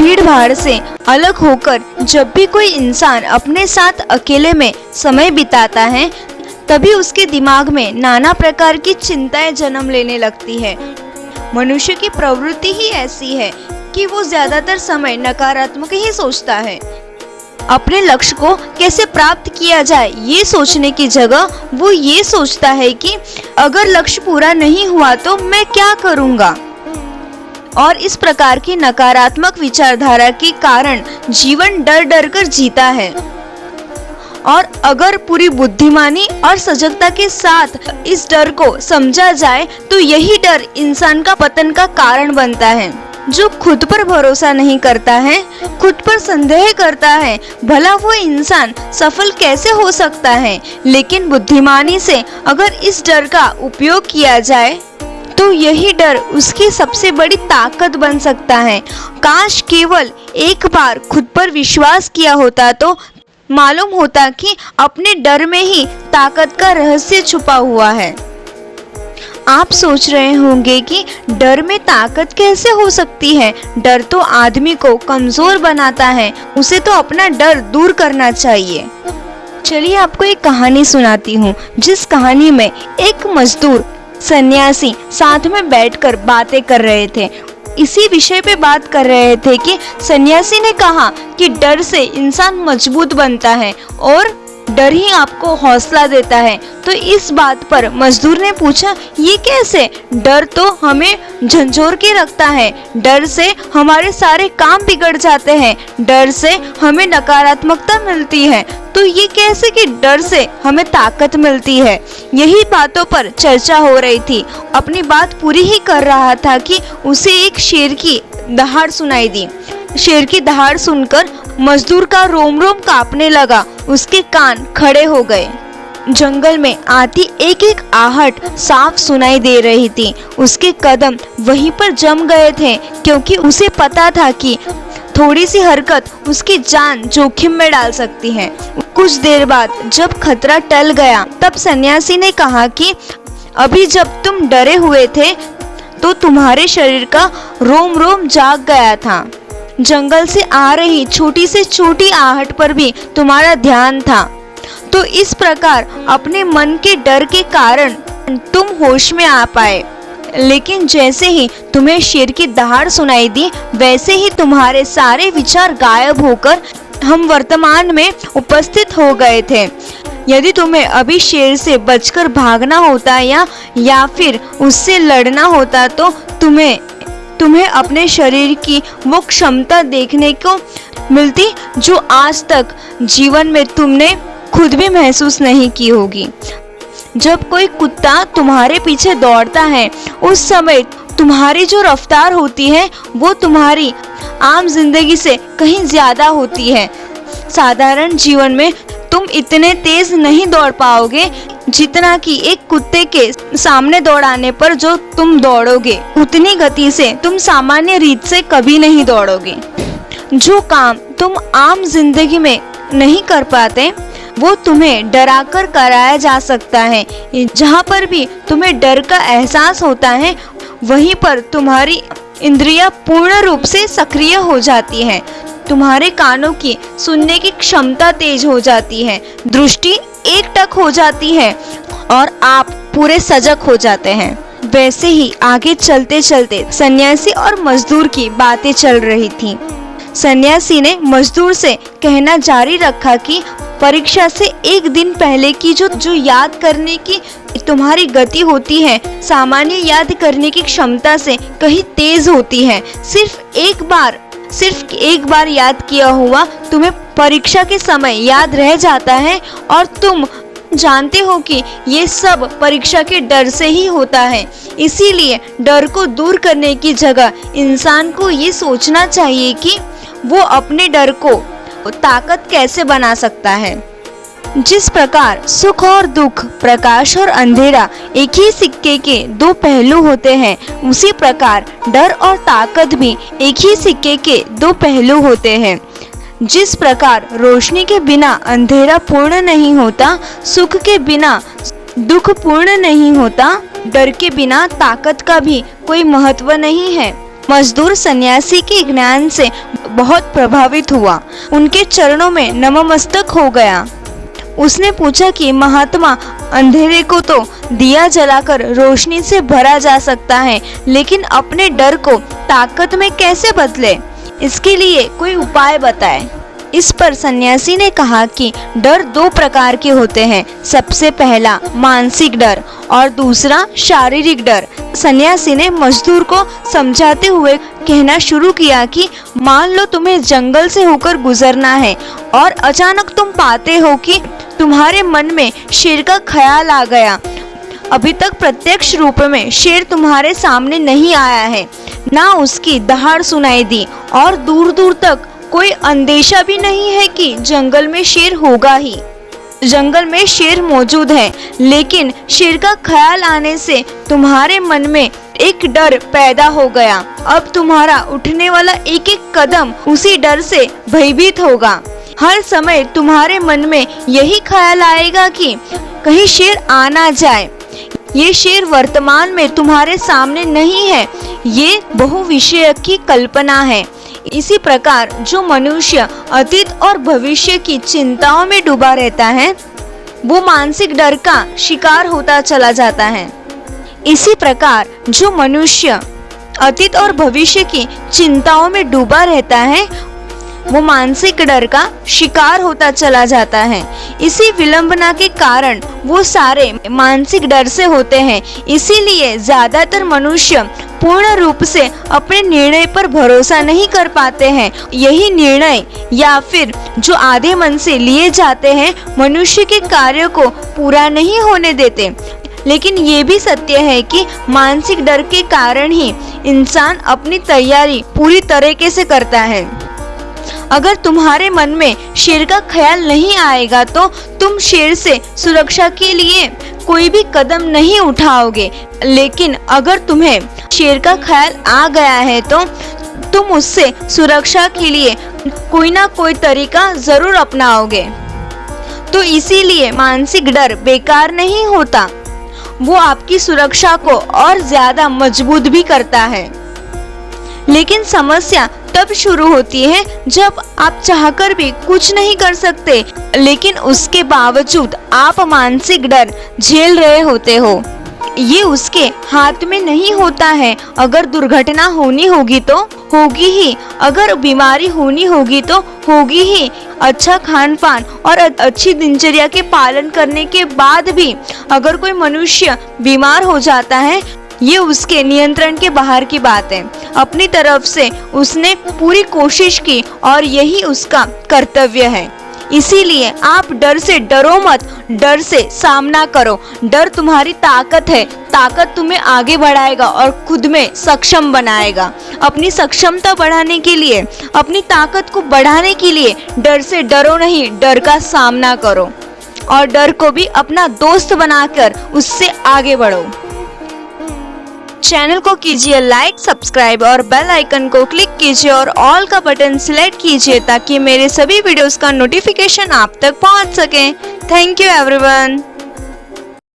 भीड़ भाड़ से अलग होकर जब भी कोई इंसान अपने साथ अकेले में समय बिताता है, तभी उसके दिमाग में नाना प्रकार की चिंताएं जन्म लेने लगती है। मनुष्य की प्रवृत्ति ही ऐसी है कि वो ज्यादातर समय नकारात्मक ही सोचता है। अपने लक्ष्य को कैसे प्राप्त किया जाए ये सोचने की जगह वो ये सोचता है कि अगर लक्ष्य पूरा नहीं हुआ तो मैं क्या करूँगा। और इस प्रकार की नकारात्मक विचारधारा के कारण जीवन डर डर कर जीता है। और अगर पूरी बुद्धिमानी और सजगता के साथ इस डर को समझा जाए तो यही डर इंसान का पतन का कारण बनता है। जो खुद पर भरोसा नहीं करता है, खुद पर संदेह करता है, भला वो इंसान सफल कैसे हो सकता है। लेकिन बुद्धिमानी से अगर इस डर का उपयोग किया जाए तो यही डर उसकी सबसे बड़ी ताकत बन सकता है। काश केवल एक बार खुद पर विश्वास किया होता तो मालूम होता कि अपने डर में ही ताकत का रहस्य छुपा हुआ है। आप सोच रहे होंगे कि डर में ताकत कैसे हो सकती है। डर तो आदमी को कमजोर बनाता है, उसे तो अपना डर दूर करना चाहिए। चलिए आपको एक कहानी सुनाती हूँ, जिस कहानी में एक मजदूर सन्यासी साथ में बैठकर बातें कर रहे थे। इसी विषय पे बात कर रहे थे कि सन्यासी ने कहा कि डर से इंसान मजबूत बनता है और डर ही आपको हौसला देता है। तो इस बात पर मजदूर ने पूछा, ये कैसे? डर तो हमें झंझोर के रखता है, डर से हमारे सारे काम बिगड़ जाते हैं, डर से हमें नकारात्मकता मिलती है। तो ये कैसे कि डर से हमें ताकत मिलती है? यही बातों पर चर्चा हो रही थी। अपनी बात पूरी ही कर रहा था कि उसे एक शेर की दहाड़ सुनाई दी। शेर की दहाड़ सुनकर मजदूर का रोम रोम कांपने लगा, उसके कान खड़े हो गए। जंगल में आती एक एक आहट साफ सुनाई दे रही थी। उसके कदम वहीं पर जम गए थे, क्योंकि उसे पता था कि थोड़ी सी हरकत उसकी जान जोखिम में डाल सकती है। कुछ देर बाद जब खतरा टल गया, तब सन्यासी ने कहा कि अभी जब तुम डरे हुए थे तो तुम्हारे शरीर का रोम रोम जाग गया था। जंगल से आ रही छोटी से छोटी आहट पर भी तुम्हारा ध्यान था। तो इस प्रकार अपने मन के डर के कारण तुम होश में आ पाए। लेकिन जैसे ही तुम्हें शेर की दहाड़ सुनाई दी, वैसे ही तुम्हारे सारे विचार गायब होकर हम वर्तमान में उपस्थित हो गए थे। यदि तुम्हें अभी शेर से बचकर भागना होता या फिर उससे लड़ना होता तो तुम्हें अपने शरीर की वो क्षमता देखने को मिलती जो आज तक जीवन में तुमने खुद भी महसूस नहीं की होगी। जब कोई कुत्ता तुम्हारे पीछे दौड़ता है, उस समय तुम्हारी जो रफ्तार होती है वो तुम्हारी आम जिंदगी से कहीं ज्यादा होती है। साधारण जीवन में तुम इतने तेज नहीं दौड़ पाओगे जितना कि एक कुत्ते के सामने दौड़ाने पर जो तुम दौड़ोगे, उतनी गति से तुम सामान्य रीत से कभी नहीं दौड़ोगे। जो काम तुम आम जिंदगी में नहीं कर पाते वो तुम्हें डराकर कराया जा सकता है। जहाँ पर भी तुम्हें डर का एहसास होता है वहीं पर तुम्हारी इंद्रियां पूर्ण रूप से सक्रिय हो जाती हैं। तुम्हारे कानों की सुनने की क्षमता तेज हो जाती है, दृष्टि एकटक हो जाती है और आप पूरे सजग हो जाते हैं। वैसे ही आगे चलते चलते सन्यासी और मजदूर की बातें चल रही थी। सन्यासी ने मजदूर से कहना जारी रखा कि परीक्षा से एक दिन पहले की जो याद करने की तुम्हारी गति होती है, सामान्य याद करने की क्षमता से कहीं तेज होती है। सिर्फ एक बार याद किया हुआ तुम्हें परीक्षा के समय याद रह जाता है और तुम जानते हो कि ये सब परीक्षा के डर से ही होता है। इसीलिए डर को दूर करने की जगह इंसान को ये सोचना चाहिए कि वो अपने डर को ताकत कैसे बना सकता है। जिस प्रकार सुख और दुख, प्रकाश और अंधेरा एक ही सिक्के के दो पहलू होते हैं, उसी प्रकार डर और ताकत भी एक ही सिक्के के दो पहलू होते हैं। जिस प्रकार रोशनी के बिना अंधेरा पूर्ण नहीं होता, सुख के बिना दुख पूर्ण नहीं होता, डर के बिना ताकत का भी कोई महत्व नहीं है। मजदूर सन्यासी के ज्ञान से बहुत प्रभावित हुआ, उनके चरणों में नतमस्तक हो गया। उसने पूछा कि महात्मा, अंधेरे को तो दिया जलाकर रोशनी से भरा जा सकता है, लेकिन अपने डर को ताकत में कैसे बदले? इसके लिए कोई उपाय बताएं। इस पर सन्यासी ने कहा कि डर दो प्रकार के होते हैं। सबसे पहला मानसिक डर और दूसरा शारीरिक डर। सन्यासी ने मजदूर को समझाते हुए कहना शुरू किया कि मान लो तुम्हें जंगल से होकर गुजरना है और अचानक तुम पाते हो कि तुम्हारे मन में शेर का ख्याल आ गया। अभी तक प्रत्यक्ष रूप में शेर तुम्हारे सामने नहीं आया है, ना उसकी दहाड़ सुनाई दी और दूर दूर तक कोई अंदेशा भी नहीं है कि जंगल में शेर होगा ही। जंगल में शेर मौजूद है, लेकिन शेर का ख्याल आने से तुम्हारे मन में एक डर पैदा हो गया। अब तुम्हारा उठने वाला एक एक कदम उसी डर से भयभीत होगा। हर समय तुम्हारे मन में यही ख्याल आएगा कि कहीं शेर आ ना जाए। ये शेर वर्तमान में तुम्हारे सामने नहीं है, ये बहुविषय की कल्पना है। इसी प्रकार जो मनुष्य अतीत और भविष्य की चिंताओं में डूबा रहता है, वो मानसिक डर का शिकार होता चला जाता है। इसी प्रकार जो मनुष्य अतीत और भविष्य की चिंताओं में डूबा रहता है, वो मानसिक डर का शिकार होता चला जाता है। इसी विलंबना के कारण वो सारे मानसिक डर से होते हैं। इसीलिए ज्यादातर मनुष्य पूर्ण रूप से अपने निर्णय पर भरोसा नहीं कर पाते हैं। यही निर्णय या फिर जो आधे मन से लिए जाते हैं, मनुष्य के कार्य को पूरा नहीं होने देते। लेकिन ये भी सत्य है कि मानसिक डर के कारण ही इंसान अपनी तैयारी पूरी तरीके से करता है। अगर तुम्हारे मन में शेर का ख्याल नहीं आएगा तो तुम शेर से सुरक्षा के लिए कोई भी कदम नहीं उठाओगे। लेकिन अगर तुम्हें शेर का ख्याल आ गया है तो तुम उससे सुरक्षा के लिए कोई ना कोई तरीका जरूर अपनाओगे। तो इसीलिए मानसिक डर बेकार नहीं होता, वो आपकी सुरक्षा को और ज्यादा मजबूत भी करता है। लेकिन समस्या तब शुरू होती है जब आप चाहकर भी कुछ नहीं कर सकते, लेकिन उसके बावजूद आप मानसिक डर झेल रहे होते हो। ये उसके हाथ में नहीं होता है। अगर दुर्घटना होनी होगी तो होगी ही, अगर बीमारी होनी होगी तो होगी ही। अच्छा खान पान और अच्छी दिनचर्या के पालन करने के बाद भी अगर कोई मनुष्य बीमार हो जाता है, ये उसके नियंत्रण के बाहर की बात है। अपनी तरफ से उसने पूरी कोशिश की और यही उसका कर्तव्य है। इसीलिए आप डर से डरो मत, डर से सामना करो। डर तुम्हारी ताकत है, ताकत तुम्हें आगे बढ़ाएगा और खुद में सक्षम बनाएगा। अपनी सक्षमता बढ़ाने के लिए, अपनी ताकत को बढ़ाने के लिए डर से डरो नहीं, डर का सामना करो और डर को भी अपना दोस्त बनाकर उससे आगे बढ़ो। चैनल को कीजिए लाइक, सब्सक्राइब और बेल आइकन को क्लिक कीजिए और ऑल का बटन सिलेक्ट कीजिए ताकि मेरे सभी वीडियोस का नोटिफिकेशन आप तक पहुंच सके। Thank you everyone.